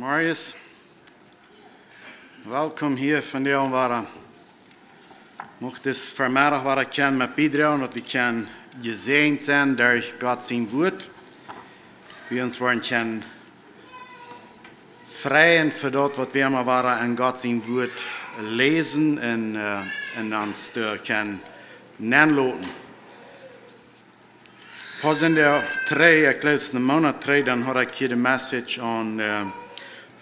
Marius, welkom hier van jou waar mocht es vanmiddag waar ik kan met bidragen dat we kan gezegend zijn door God zijn woord. We ons worden kan vrijen voor dat wat we maar waren en God zijn woord lezen en ons kan nanloten. Pas in de 3, ik lees de maand 3, dan had ik hier de message aan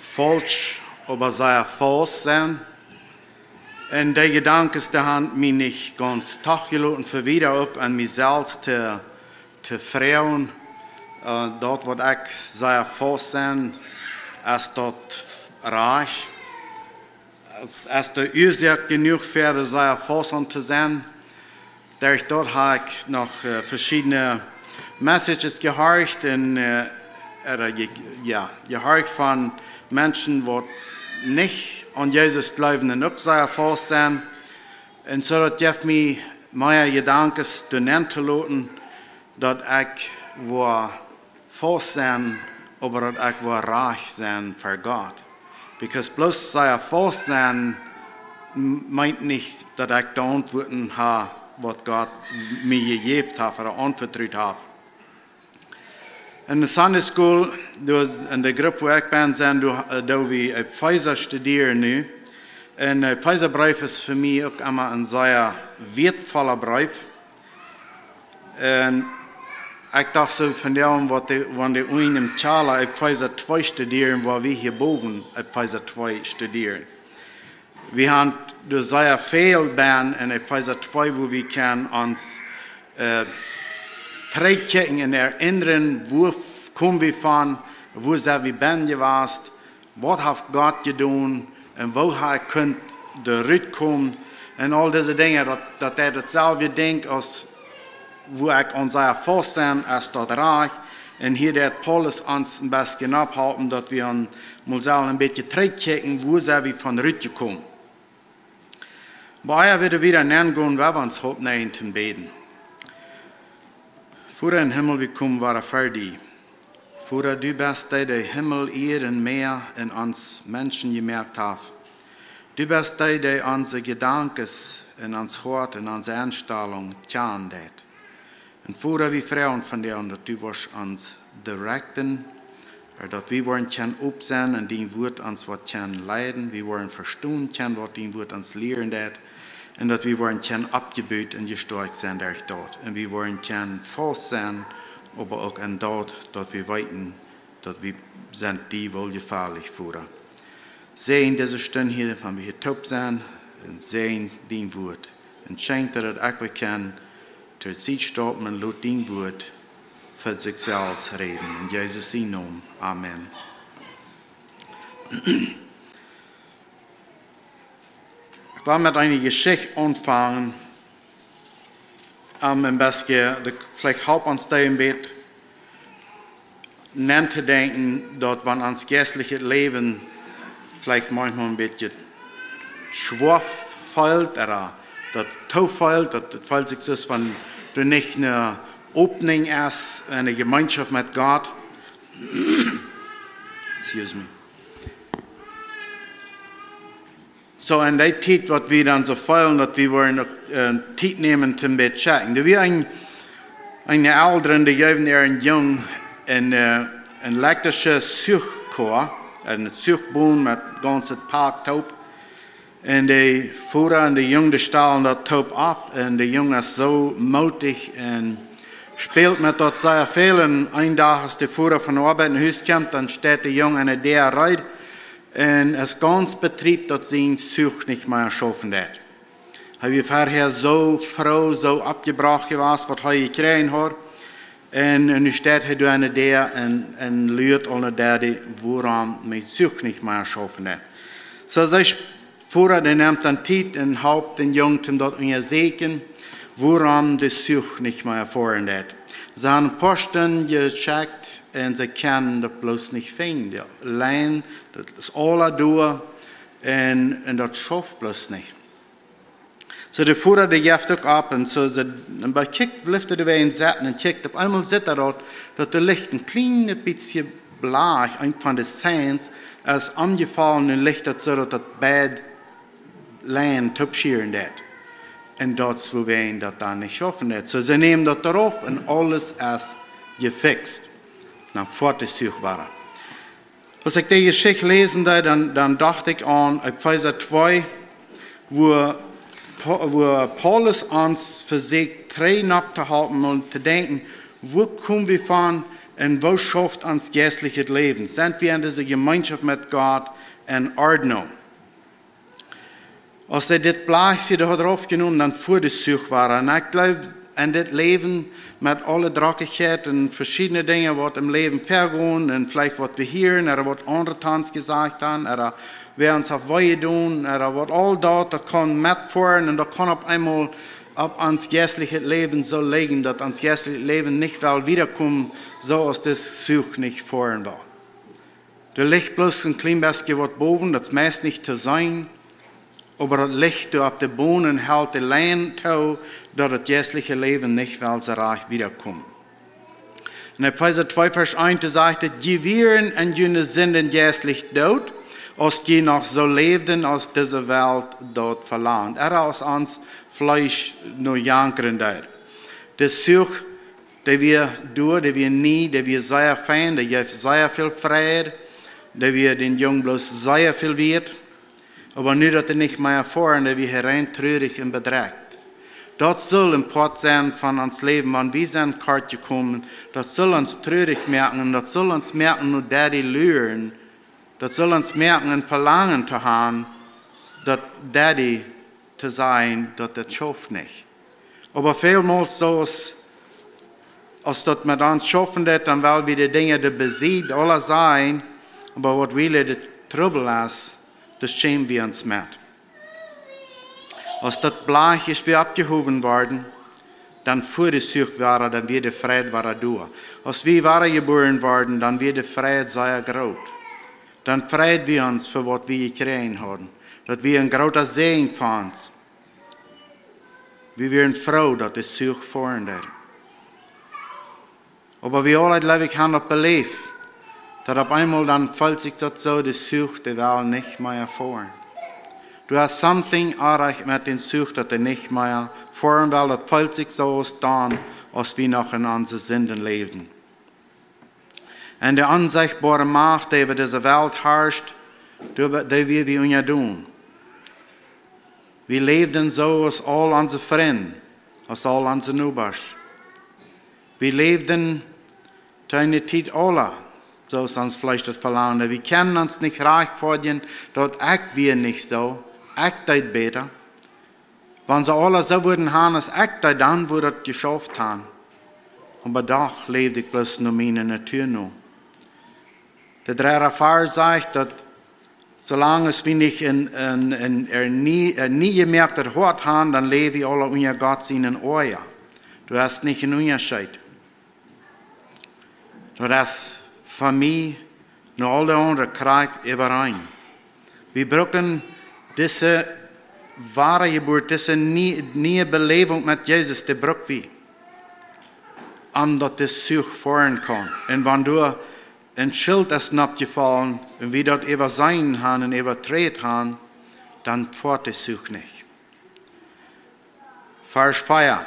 falsch over zijn vals zijn. En die gedanken haben mich nicht ganz tachgeloten für wieder op an mich selbst te freuen. Dort wat ik sehr vals zijn, als dat reich. Als de Ursache genug für sehr vals te zijn. Dort habe ich noch verschiedene Messages gehört und gehört von Menschen, die nicht an Jesus glauben und auch sehr falsch sind. Und so das gibt mir meine Gedanken zu lassen, dass ich falsch sein, aber dass ich reich sein für Gott. Because bloß sehr falsch sein meint nicht, dass ich die Antworten habe, was Gott mir gegeben hat oder anvertraut hat. In der Sunday School, in der Gruppe, wo ich bin, sind wir Pfizer studieren nu. Und der Pfizerbrief ist für mich auch immer ein sehr wertvoller Brief. Und ich dachte so von dem, wenn die einen im Tjaler Pfizer 2 studieren, wo wir hier oben Pfizer 2 studieren. Wir haben durch sehr viel Band in Pfizer 2, wo wir uns terugkijken en erinnern, wo kommen wir von, wo sind wir gewesen, was hat Gott gedaan und wo könnt der kommen und all diese Dinge, dass dasselbe denkt, als wo ich an seiner Fuß sind, als das Reich. Und hier wird Paulus uns ein bisschen abhalten, dass wir mal selber ein bisschen zurückkicken, wo sind wir von gekommen. Aber er wird wieder nennen, wenn wir uns heute nehmen zum Beten. Vader in Himmel, wir kommen waren für dich. Vater, du bist der Himmel, Erde, Meer in uns Menschen gemerkt hat. Du bist der unsere Gedanken in uns Hort, in unsere Einstellung tjan det. Und Vater, wir freuen von dir, dass du uns direkten, dass wir wollen aufsehen und dein Wort uns was leiden, wir wollen verstehen, was dein Wort uns lehren det. En dat we worden abgebeut en gestorkt zijn durch dort. En we worden vast zijn, aber ook aan dat we weten dat we zijn die wohlgefällig voeren. Sehen deze Stunde hier, wenn wir hier top zijn, en sehen dein Wort. En schenkt dat ik we kan ter Zeit stoppen en laat dein Wort für sich selbst reden. In Jesus' Namen. Amen. Ich will mit einer Geschichte anfangen, ein bisschen, vielleicht halb uns da im Bett, zu denken, dass wenn uns geistliches Leben vielleicht manchmal ein bisschen schwach fällt, oder das tough fällt, das fällt sich so, wenn du nicht eine Opening hast, eine Gemeinschaft mit Gott. Excuse me. So in der Zeit, was wir dann so feiern, dass wir wollen Zeit nehmen zum Bechecken. Da wir eine Ältere, die geben einen Jungen ein elektrischer Suchchor, ein Suchbohnen mit ganzem Park Taub. Und die Vater und die Junge stellen das Taub ab. Und der Junge ist so mutig und spielt mit dort sehr viel. Und ein Tag, als der Vater von der Arbeit in Haus kommt, dann steht der Junge in der Reihe. Und es ganz Betrieb, dass sie ihn Such nicht mehr schaffen hat. Habe ich vorher so froh, so abgebracht gewesen, was er gekriegt hat. Und nu steht er eine der und lügt alle der, woran mich Such nicht mehr schaffen hat. So sich vorher, der nimmt dann Zeit und haupt den Jungen dort in ihr Segen, woran die Such nicht mehr erfahren hat. Sie haben Posten gecheckt, und sie können das bloß nicht finden. Allein, das ist alles durch und das schafft bloß nicht. So der Vater, der gibt auch ab und so, und bei Kick liftet er in Sätten und kickt, auf einmal sieht er dort, dass der Licht ein kleines bisschen Blach, ein von den Saints, als angefallen und Licht dazu, dass das Bad Land abschieren wird. Und dort, wo wir das dann nicht schaffen wird. So, sie nehmen das darauf und alles ist gefixt. Dann fortgesucht war. Als ich die Geschichte lesen, dann dachte ich an Epheser 2, wo Paulus uns versucht, Tränen abzuhalten und zu denken, wo kommen wir von und wo schafft uns geistliches Leben? Sind wir in dieser Gemeinschaft mit Gott in Ordnung? Als er das Blach hat aufgenommen, dann vor der Suche war. Und ich glaube, in das Leben mit allen Dreckigkeiten und verschiedene Dinge, was im Leben vergehen und vielleicht was wir hören, oder was andere Tanz gesagt haben, oder wer uns auf Weihe tun, oder was all das, da kann mitfahren und da kann auf einmal ab ans geistliche Leben so legen, dass ans geistliche Leben nicht will wiederkommen, so als das Such nicht vorhin war. Da liegt bloß ein klein bisschen was boven, das meist nicht zu sein, aber das Licht auf den Bohnen hält die Land tau, dass das geistliche Leben nicht will so reich wiederkommen. In Epheser 2, Vers 1 sagt es, die wären und jene sind geistlich tot, als die noch so lebten, als diese Welt dort verlangt. Aus uns Fleisch nur jankern dort. Das Such, die wir tun, die wir nie, die wir sehr fein, die gibt sehr viel Freude, die wir den Jungen bloß sehr viel wird, aber nur, dass die nicht mehr erfahren, die wir hereintrürig und bedrängt. Das soll ein Part sein von uns Leben, wenn wir sind kart gekommen, das soll uns trürig merken, und das soll uns merken, nur Daddy lernen, das soll uns merken und verlangen zu haben, dass Daddy zu sein, dass das schafft nicht. Aber vielmals so, als das mit uns schaffen wird, dann weil wir die Dinge, die besiegt, alle sein, aber was wir der Trouble ist, das schämen wir uns mit. Als das Blach ist wie abgehoben worden, dann vor der Sucht war, dann wird der Fried war durch. Als wir waren geboren worden, dann wird der Fried sehr groß. Dann freuen wir uns für was wir gekriegt haben. Dass wir ein großer Segen von uns. Wir werden froh, dass das Sucht vorhin ist. Aber wir alle, glaube ich, haben das belebt, dass auf einmal dann fällt sich das so, die Sucht, die will nicht mehr erfahren. Du hast something erreicht mit den Sucht, dass die nicht mehr erfahren will, das fällt sich so aus dann, als wir noch in unseren Sünden leben. Und die unsichtbare Macht, die über diese Welt herrscht, die wir uns tun. Wir lebten so als all unsere Freunde, als all unsere Nachbarn. Wir lebten eine Zeit alle, so ist uns vielleicht das Verlangen. Wir können uns nicht reich verdienen, dort achten wir nicht so, achten besser. Wenn sie alle so würden haben, als achten dann, wo das geschafft haben. Aber doch lebte ich bloß nur meine Natur noch. Der Dreher sagt, dass solange es wir nicht nie gemerkt hat, hart haben, dann lebe ich alle unter Gott seinen Ohren. Du hast nicht einen Unterschied. Du hast von mir noch alle anderen Krieg überein. Wir brauchen diese wahre Geburt, diese neue Belebung mit Jesus, die brauchen wir. Dass das Such fahren kann. Und wenn du ein Schild ist abgefallen und wir dort übersehen haben und übertreten haben, dann fährt das Such nicht. Vers 4.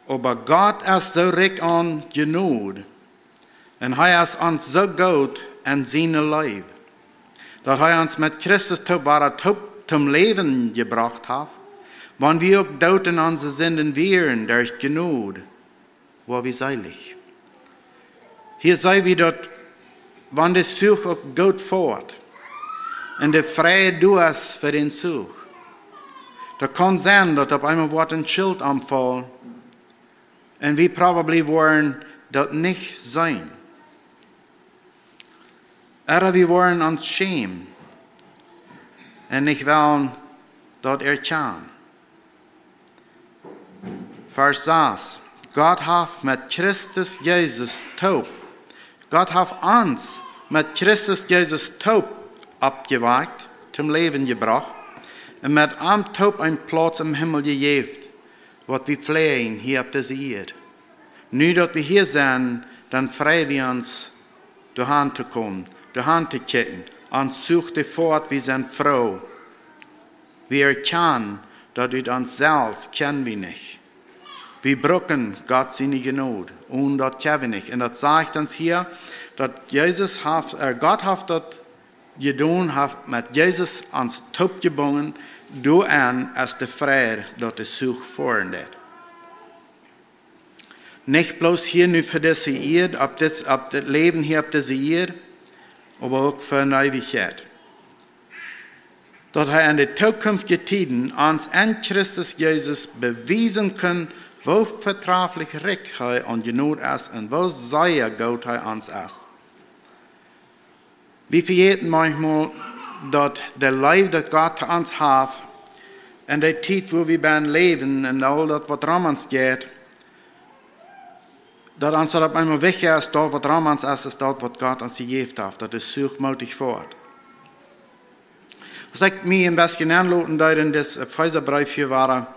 Aber Gott ist so recht an Genug und er ist uns so gut in seinem Leib, dass er uns mit Christus zum Leben gebracht hat, wenn wir auch dort in unsere Sünden wären, durch Genug, wo wir seilig. Hier sei wir dort, wenn der Such auch gut fährt und der freie du hast für den Such. Da kann sein, dass auf einmal wird ein Schild anfallen und wir probably wollen das nicht sein. Oder wir wollen uns schämen und nicht wollen, dass kann. Vers 6. Gott hat mit Christus Jesus taub. Gott hat uns mit Christus Jesus taub abgewagt, zum Leben gebracht und mit ihm taub einen Platz im Himmel gegeben, was wir pflegen hier auf dieser Erde. Nur, dass wir hier sind, dann freuen wir uns daheim zu kommen, daheim zu kicken, und suchte fort wie sein Frau. Wir erkennen, dass durch uns selbst kennen wir nicht. Wir brauchen Gott seine Gnade, und das kennen wir nicht. Und das sagt uns hier, dass Gott hat das getan, hat mit Jesus ans Top gebunden, du an als der Friede, das er sucht voran hat. Nicht bloß hier nur für diese Erde, ab das Leben hier auf dieser Erde, aber auch für eine Ewigkeit. Dass er in den zukünftigen Tiden uns in Christus Jesus beweisen kann, wo vertraglich recht er und Gnade ist und wo sehr gut er uns ist. Wir vergessen manchmal, dass der Leben, das Gott uns hat, in der Zeit, wo wir leben und all das, was um uns geht, dass uns das einmal weg ist, dort, was um uns ist dort, was Gott uns gegeben hat. Das ist suchmutig fort. Als ich mich ein bisschen anlassen, da in das Epheserbrief hier war,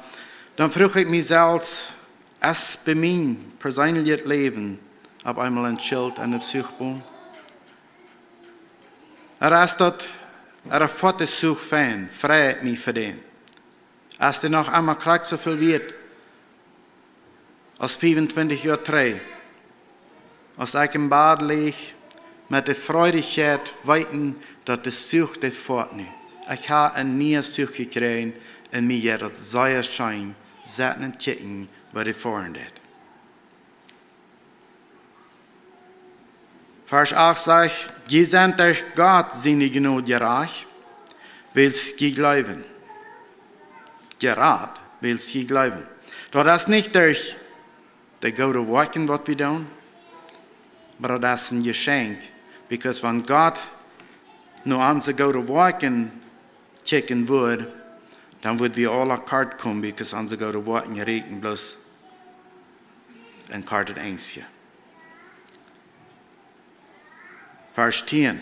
dann frage ich mich selbst, ist bei meinem persönlichen Leben auf einmal ein Schild an der Suchbohn? Ist dort, fort ist Suchfan, freut mich für den. Als der noch einmal kriegt so viel wird, als 25 Jahre 3, als ich im Bad liege, mit der Freudigkeit weiten, dass das Suchte fortnimmt. Ich habe eine neue Suche gekriegt und mir jetzt sehr schein, setzen und kicken, was ich vorhin hat. Vers 8 sagt, je sind durch Gott seine Gnade gerecht, weil sie glauben. Gerade, weil sie glauben. Doch das ist nicht durch die gute Worte, was wir tun, aber das ist ein Geschenk. Because wenn Gott nur unsere gute Worte checken würde, dann würden wir alle Karte kommen, because unsere gute Worte reden bloß ein Karte einzige. Vers 10.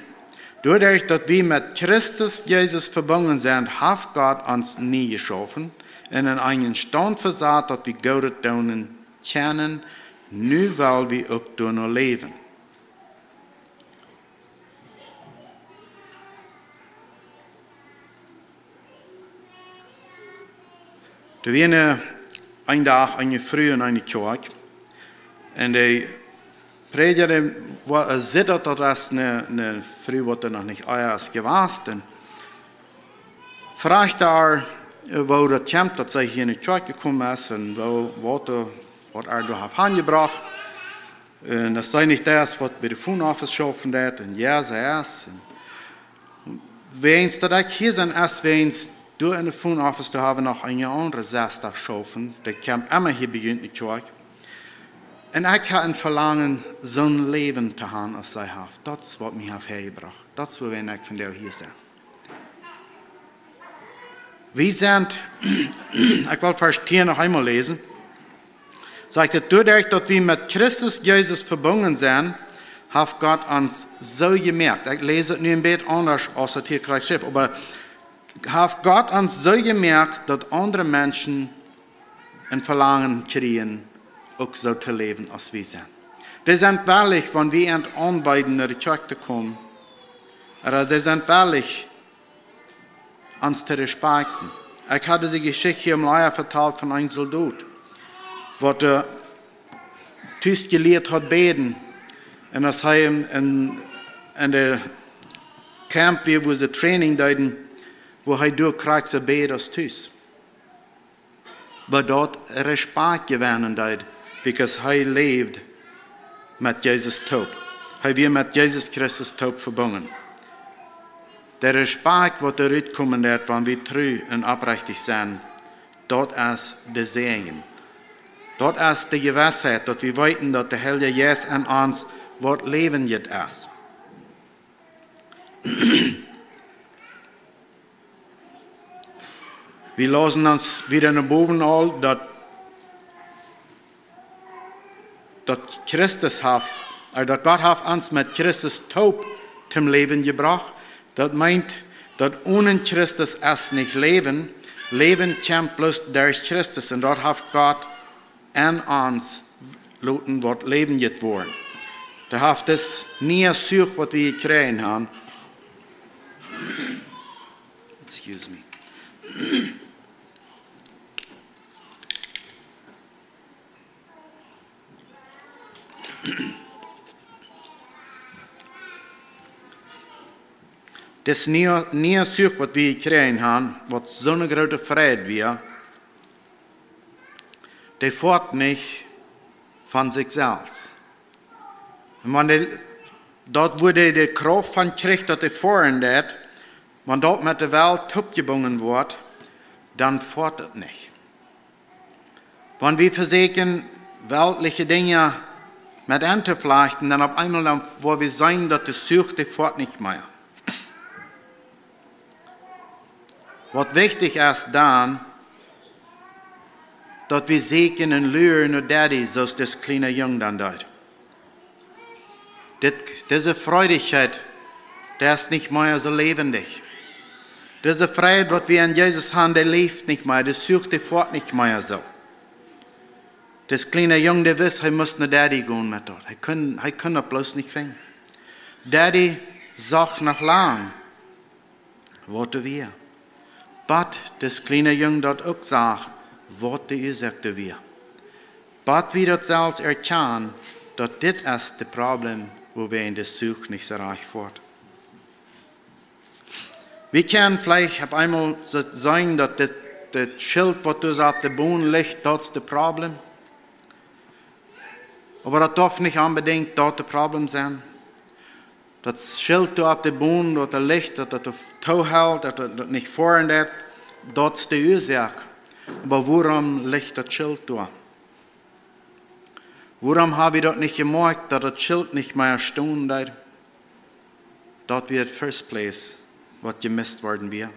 Dadurch, dass wir mit Christus Jesus verbunden sind, hat Gott uns nie geschaffen und in einen Stand versaut, dass wir Gott tun können, nur weil wir auch noch leben. Da war ein Tag, eine Früh in einer Kirche, und der Prediger war erzittert, dass eine Früh, die noch nicht erst gewesen fragte er, wo das kommt, dass er hier in die Kirche gekommen ist und was er da hat angebracht. Und das sei nicht das, was bei der Fundoffice schaffen hat, und ja, sei es. Wenn es da hier sind, erst wenn es durch in der Fundoffice, da haben noch eine andere Samstag schaffen, der kommt immer hier beginnt in die Kirche. Und ich habe ein Verlangen, so ein Leben zu haben, als sie haben. Das ist, was mich hergebracht hat. Das ist, wenn ich von der hier bin. Wir sind, ich will Vers 10 noch einmal lesen, sagt er, dadurch, dass wir mit Christus Jesus verbunden sind, hat Gott uns so gemerkt. Ich lese es nur ein bisschen anders, als es hier gerade steht, aber hat Gott uns so gemerkt, dass andere Menschen ein Verlangen kriegen, auch so zu leben, als wir sind. Die sind wirklich, wenn wir anbeiden, in die Kirche kommen, oder die sind wirklich, uns zu respekten. Ich hatte die Geschichte hier im Leier vertalt von einem Soldat, der Tüß gelehrt hat beten, und das er in der Camp, wo sie Training deuten, wo er durchkriegt, so bet als Tüß. Aber dort Respekt gewinnen deut, because er lebt mit Jesus Tod. Er wird mit Jesus Christus Tod verbunden. Der Respekt, der dort kommen wird, wenn wir treu und aufrichtig sind, dort ist der Segen. Dort ist die Gewissheit, dass wir wissen, dass der Heilige Jesus an uns Wort Leben jetzt ist. Wir lassen uns wieder nach oben all, dass Christus hat, dass Gott hat uns mit Christus Tod zum Leben gebracht. Das meint, dass ohne Christus es nicht leben. Leben kommt bloß durch Christus. Und dort hat Gott an uns lauten, was Leben jetzt worden. Da haft das nie sucht, was wir gekriegt haben. Excuse me. Das nie sucht, was wir gekriegt haben, was so eine große Freude wir, der fährt nicht von sich selbst. Und wenn dort wurde die Kraft von kriegt, dass der vorhin das, wenn dort mit der Welt abgebunden wird, dann fährt es nicht. Wenn wir versuchen, weltliche Dinge mit anzuflechten, dann auf einmal, wo wir sehen, dass die Sucht, die fährt nicht mehr. Was wichtig ist dann, dass wir sehen und lernen und Daddy, so ist das kleine Jung dann dort. Diese Freudigkeit, der ist nicht mehr so lebendig. Diese Freude, was wir an Jesus haben, der lebt nicht mehr, der sucht die fort nicht mehr so. Das kleine Jung, der weiß, er muss nach Daddy gehen mit dort. Er kann das bloß nicht finden. Daddy sagt nach lang, wollte wir. But das kleine Jung dort auch sagt, wollte ihr, sagte wir. But wir dort selbst erkennen, dass das ist das Problem, wo wir in der Suche nicht so reich wird. Wir können vielleicht auf einmal sagen, dass das Schild, was du auf dem Boden liegt, das ist das Problem. Aber das darf nicht unbedingt dort das Problem sein. Das Schild auf dem Boden, das liegt, das auf Tau hält, das nicht vorhin hat, das ist die Ursache. Aber warum liegt das Schild da? Warum habe ich das nicht gemerkt, dass das Schild nicht mehr stehen wird? Das wird first place, was gemisst worden wird.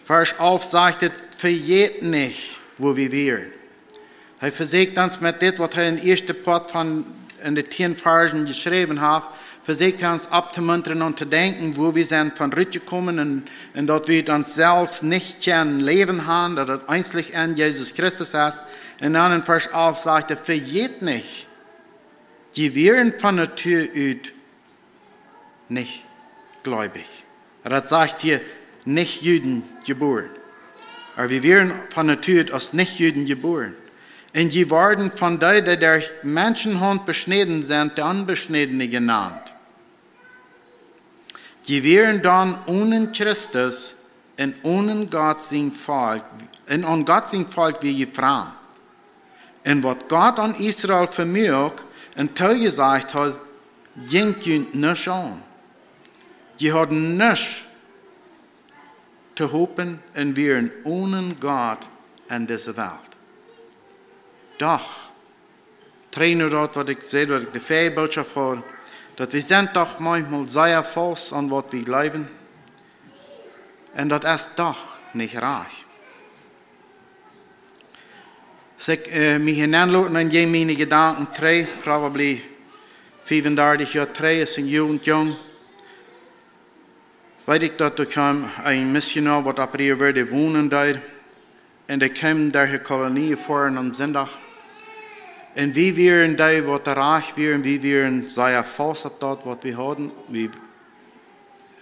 Vers 11 sagt es, verjährt nicht, wo wir wären. Er versucht uns mit dem, was er in der ersten Part von in den 10 Versen geschrieben hat, versucht er uns abzumuntern und zu denken, wo wir sind von Rütte gekommen und dort wir uns selbst nicht kennen, Leben haben, dass das einzig in Jesus Christus ist. Und dann in Vers 11 sagt er, verjährt nicht. Die wären von Natur aus nicht gläubig. Das sagt hier, nicht Juden geboren. Aber wir wären von Natur aus nicht Juden geboren. Und die werden von denen, die der Menschenhand beschnitten sind, der Unbeschnittene genannt. Die wären dann ohne Christus und ohne Gott sein Volk, und an Gott sein Volk wie gefragt. Und was Gott an Israel vermögt und gesagt hat, ging ihn nicht an. Die hatten nichts zu hoffen und wären ohne Gott in dieser Welt. Doch, trainer dort, was ich sehe, was ich die Fähigbotschaft habe, dass wir sind doch manchmal sehr falsch an was wir glauben. Und das ist doch nicht reich. Mich hineinlassen an je meine Gedanken, 3, probably 35 Jahre, 3 ist ein Jung. Weiß ich, dass da kam ein Missionar, was ab hier würde wohnen dort. Und er kam der Kolonie vor am Sonntag. Und wie wir da, was reich wären, wie wir sehr falsch auf das, was wir hatten,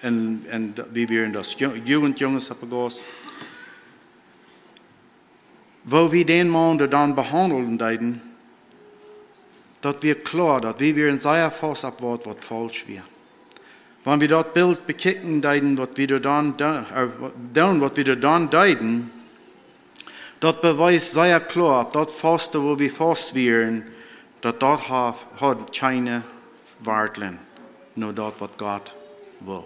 und wie wir das Jugendjunges abgegossen. Wo wir den Mann dann behandeln, dass wir klar, dass wir sehr falsch auf das, was falsch wäre. Wenn wir das Bild bekicken, was wir dann deuten, das beweist sehr klar, das Faste, wo wir fast wären, dass das hat keine Warteln, nur das, was Gott will.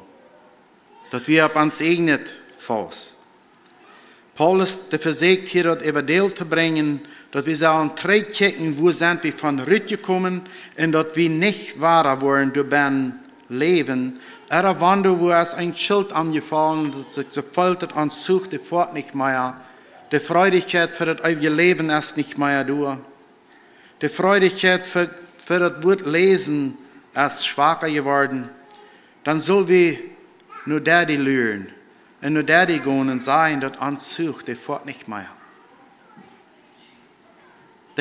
Dass wir auf uns eignet fast. Paulus, der versucht hier das Evangelium zu bringen, dass wir sollen 3 kicken, wo sind wir von Rütt gekommen und dass wir nicht wahr worden durch ein Leben. Er wandert, wo es ein Schild angefallen ist, sich gefoltert und sucht, der fort nicht mehr. Die Freudigkeit für das ewige Leben ist nicht mehr da. Die Freudigkeit für das Wort lesen ist schwacher geworden. Dann soll wir nur Daddy lernen und nur Daddy gehen und sagen, dass uns sucht, der fort nicht mehr.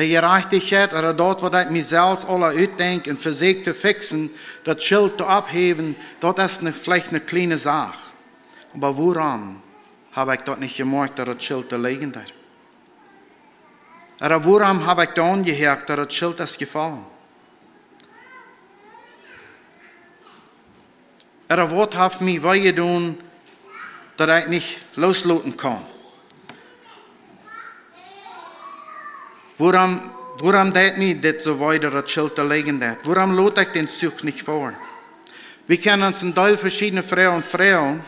de gerechtigheid, oder dort, wat ik mezelf alle uitdenk en versuche te fixen, dat Schild te abheben, dat ist vielleicht eine kleine Sache. Aber woran habe ich dort nicht gemerkt, dass das Schild da liegen hat? Oder woran habe ich da angehört, dass das Schild ist gefallen? Oder was hat mich wehgetan, dass ich nicht loslassen kann? Woran deed mich das so weiter, das Schild da liegen hat? Woran lot ich den Zug nicht vor? Wir kennen uns ein Teil verschiedene Frauen,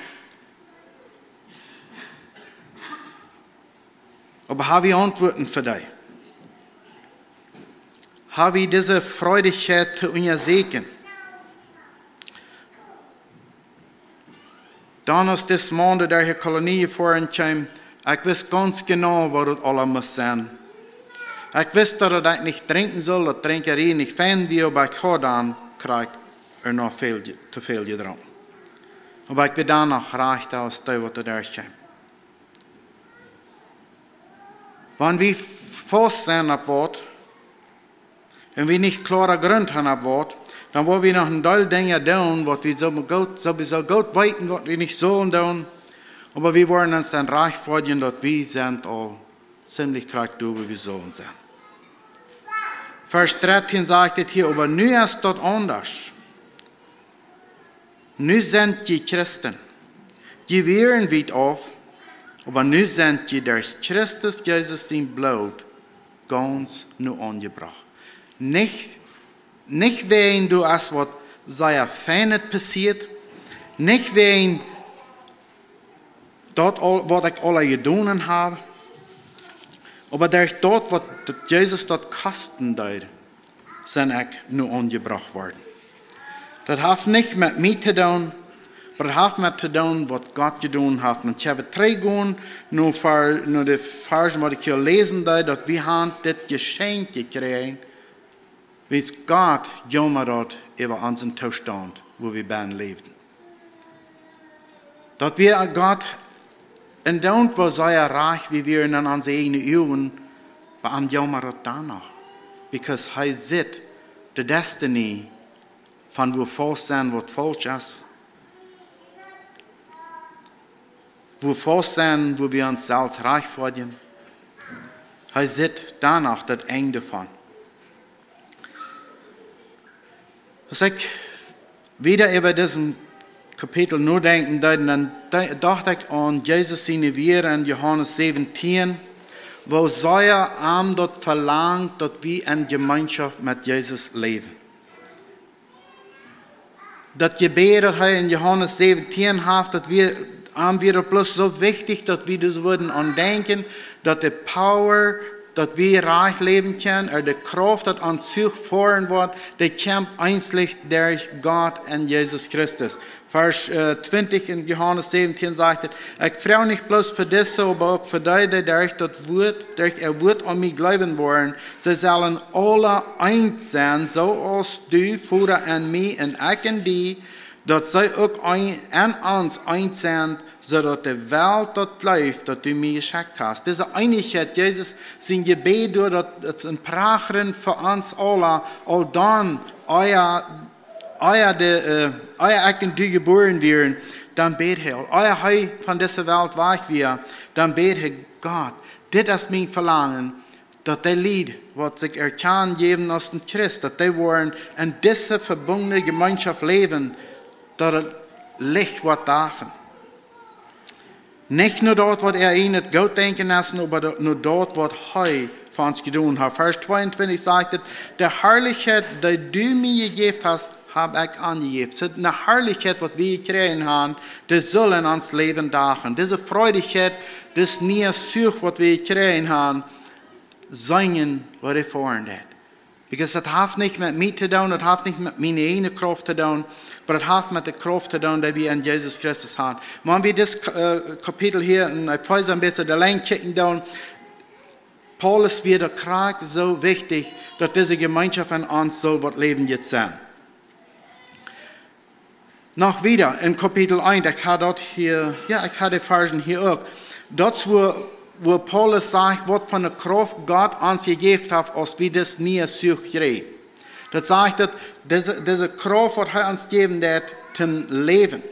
aber habe ich Antworten für dich? Habe ich diese Freudigkeit zu uns sehen? Dann als das Monat der hier Kolonie vorhin kam, ich wusste ganz genau, was das alles muss sein. Ich wusste, dass ich nicht trinken soll, dass Trinkerei nicht fein wie, aber ich habe dann kriegt noch zu viel getrunken. Aber ich bin danach reich aus dem, was da kam. Wenn wir fast sind ab Wort, und wir nicht klare Grund haben ab Wort, dann wollen wir noch ein Teil Dinge tun, was wir sowieso gut weiten, was wir nicht sollen tun. Aber wir wollen uns dann reich freuen, dass wir sind all ziemlich krank, wie wir sollen sein. Vers 13 sagt es hier, aber nu ist das anders. Nu sind die Christen. Die wehren wieder auf, aber nu sind die durch Christus Jesus sein Blut ganz nur angebracht. Nicht wegen du as was sehr Feines passiert, nicht wegen dort, was ich alle getan habe, aber durch dort, was Jesus dort kosten deed, sind ich nur angebracht worden. Das hat nicht mit mir zu tun, aber das hat mit zu tun, was Gott getan hat. Und ich habe 3 gehen, nur die Versen, was ich hier lesen deed, dass wir haben das Geschenk gekriegt, wie es Gott gemacht hat über unseren Zustand, wo wir bei leben. Dass wir Gott in don't was sehr reich, wie wir in unseren eigenen Augen, aber am gemacht hat danach. Because er sieht die Destiny von wo falsch sein, was falsch ist. Wo falsch sein, wo wir uns selbst reich freuen. Er sieht danach das Ende davon. Als ich wieder über diesen Kapitel nur denken, dann dachte ich an Jesus seine Lehre in Johannes 17, wo er am dort verlangt, dass wir in Gemeinschaft mit Jesus leben. Das Gebet, das er in Johannes 17 hat, das haben wir bloß so wichtig, dass wir das würden andenken, dass die Power, dass wir reich leben können, oder die Kraft, das uns führen wird, die kommt einzig durch Gott und Jesus Christus. Vers 20 in Johannes 17 sagt es, ich freue nicht bloß für das, aber auch für die, die durch ihr Wort an mich glauben wollen. Sie sollen alle eins sein, so als du, Vater, an mich und ich an die, dass sie auch an uns eins sind, zodat de Welt dat läuft, dat du mir geschenkt hast. Diese Einigkeit, Jesus, sein Gebet, dat het een pracheren für uns alle, all dann, euer Ecken du geboren werden, dann bet er, euer Heu von dieser Welt weich wir, dann bet er, Gott, dit ist mein Verlangen, dat die Lied, was sich erkannt geben aus dem Christ, dat die wollen in dieser verbundene Gemeinschaft leben, dat het Licht wird dagen. Nicht nur dort, was ihnen gut denken lassen, aber nur dort, was er für uns getan hat. Vers 22 sagt, der Herrlichkeit, die du mir gegeben hast, habe ich angegeben. So eine Herrlichkeit, was wir gekriegt haben, das soll in uns Leben dagen. Diese Freudigkeit, das nie Such, was wir gekriegt haben, singen, was er vorhin hat. Because das hat nicht mit mir zu tun, das hat nicht mit meiner eigenen Kraft zu tun, aber das hat mit der Kraft zu tun, die wir in Jesus Christus haben. Wenn wir das Kapitel hier in Epheser ein bisschen allein kicken down, Paulus wird der Krieg so wichtig, dass diese Gemeinschaft in uns soll, was Leben jetzt sein. Noch wieder in Kapitel 1, ich habe die Versen hier auch. Dort, wo wo Paulus sagt, was von der Kraft Gott uns gegeben hat, als wir das nie suchen. Das sagt, dass diese Kraft, was er uns gegeben hat, zum Leben.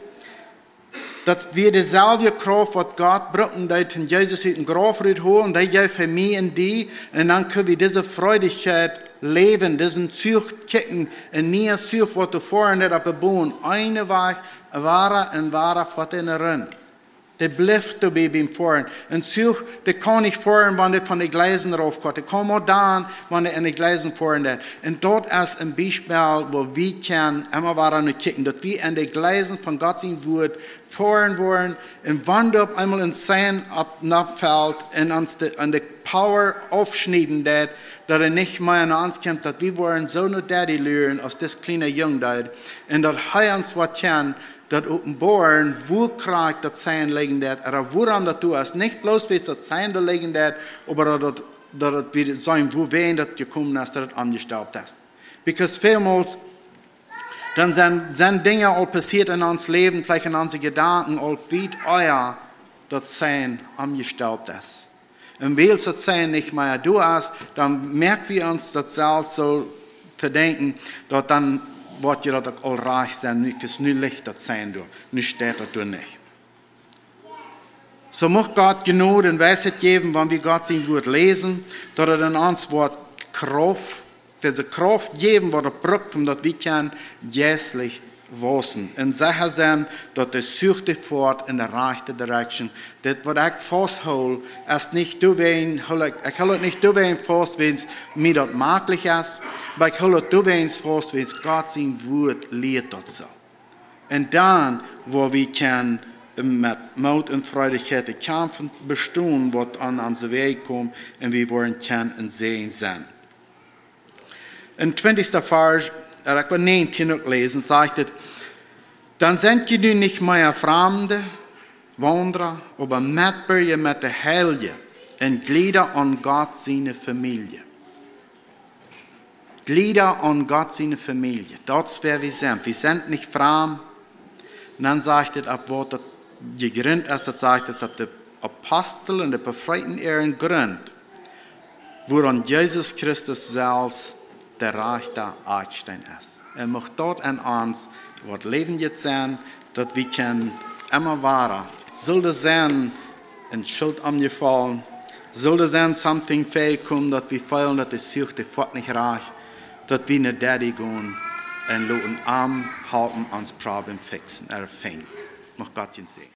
Dat wir dezelfde kracht wat Gott brauchen, dat in Jesus uit een graf holen, dat jij voor mij en die, en dan kunnen we deze freudigheid leven, deze zucht kicken, en niet zucht wat tevoren net op de boon, eine weg, ware wat in de run. Dat blijft erbij beim Fahren. En zucht, dat kan niet fahren, wanneer het van de gleisen eraf komt. Dat kan maar dan, wanneer in de gleisen fahren dat. En dat is een beispiel, wo wir können immer wieder nur kicken, dass wir in de gleisen von Gott sein Wort fahren wollen, und wann du auf einmal in sein abfällt, und uns an die Power aufschneiden, dass nicht mehr an uns kommt, dass wir wollen so nur Daddy lernen, als das kleine Jung dort, und dass uns was kann, dat openbaren, wo krijgt dat zijn liggen dat, er woran dat du hast, nicht bloß wie dat zijn dat liggen dat, aber dat het weer zijn, wo wen dat gekommen ist, dat het angestaubt ist. Because vielmals, dann sind Dinge al passiert in ons Leben, vielleicht in unsere Gedanken, al viel euer, dat zijn angestaubt ist. Und weil es das sein nicht mehr du hast, dann merken wir uns das selbst so zu denken, dass dann wordt je dat ook al reich zijn, het is nu licht dat zijn door, nu staat dat door niet. So mag Gott genug en wijsheid geven, wanneer we God zijn woord lezen, dat het in ons wordt kracht, deze kracht geven wat er brukt, omdat we kan jeslich wachsen. En zeggen zijn dat de zuchtig voort in de rechte direction. Dat wat ik vasthoud, is niet doorheen, ik hou het niet doorheen vast, wens mij dat mogelijk is, maar ik hou het doorheen vast, wens God zijn woord leert dat zo. En dan, waar we kan met moed en freudigheid de kampen bestaan, wat aan onze weg komt, en we worden kan en zien zijn. In 20. vers, ik wil 19 ook lezen, sagt het, dan zijn jullie niet meer vreemde, Wanderer, aber Mitbürger mit der Heilige und Glieder an Gott seine Familie. Glieder an Gott seine Familie. Das ist wer wir sind. Wir sind nicht fremd. Und dann sagt es, ab wo das gegründet ist, das sagt es, ab der Apostel und der Befreiten ihren Grund, woran Jesus Christus selbst der rechte Eckstein ist. Macht dort an uns, wat Leben jetzt sein, dass wir können immer wahren. Soll das sein, in Schuld angefallen, soll das sein, something fähig kommen, dass wir fühlen, dass die Sucht die Fort nicht reicht, dass wir nach Daddy gehen und lassen Arm halten, ans Problem fixen, finden. Mach Gott sehen.